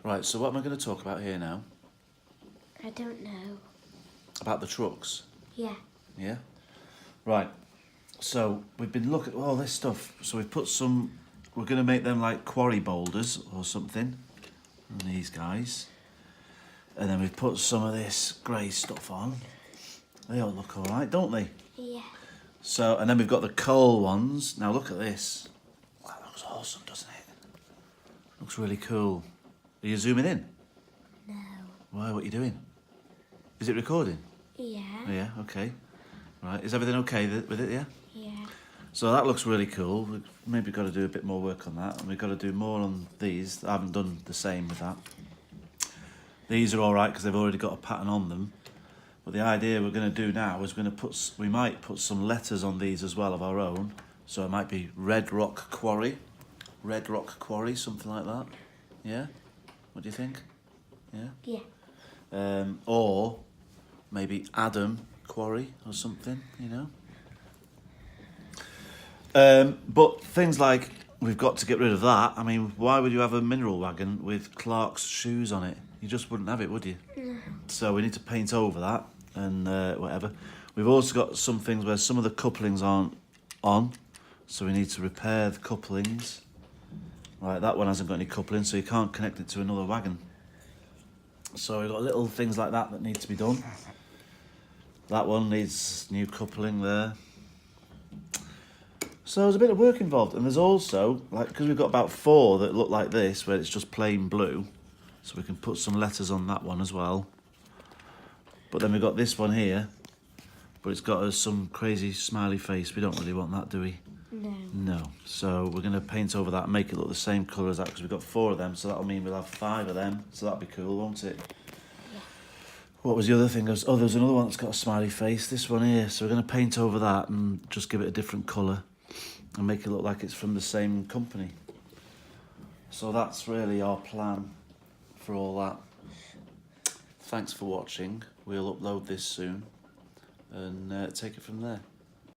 Right, so what am I going to talk about here now? I don't know. About the trucks? Yeah. Yeah? Right, so we've been looking at all this stuff. So we've put some, we're going to make them like quarry boulders or something. And these guys. And then we've put some of this grey stuff on. They all look alright, don't they? Yeah. So, and then we've got the coal ones. Now look at this. Wow, that looks awesome, doesn't it? Looks really cool. Are you zooming in? No. Why, what are you doing? Is it recording? Yeah. Oh, yeah, okay. Right, is everything okay with it, yeah? Yeah. So that looks really cool. We've maybe got to do a bit more work on that, and we've got to do more on these. I haven't done the same with that. These are all right because they've already got a pattern on them. But the idea we're going to do now is we might put some letters on these as well of our own. So it might be Red Rock Quarry, something like that. Yeah? What do you think? Yeah? Yeah. Or maybe Adam Quarry or something, you know? But things like, we've got to get rid of that. I mean, why would you have a mineral wagon with Clark's shoes on it? You just wouldn't have it, would you? No. So we need to paint over that and whatever. We've also got some things where some of the couplings aren't on, so we need to repair the couplings. Right, that one hasn't got any coupling, so you can't connect it to another wagon. So we've got little things like that that need to be done. That one needs new coupling there. So there's a bit of work involved, and there's also, like, because we've got about 4 that look like this, where it's just plain blue, so we can put some letters on that one as well. But then we've got this one here, but it's got some crazy smiley face. We don't really want that, do we? No. No. So we're going to paint over that and make it look the same colour as that, because we've got 4 of them, so that'll mean we'll have 5 of them, so that'll be cool, won't it? Yeah. What was the other thing? Oh, there's another one that's got a smiley face, this one here. So we're going to paint over that and just give it a different colour and make it look like it's from the same company. So that's really our plan for all that. Thanks for watching. We'll upload this soon and take it from there.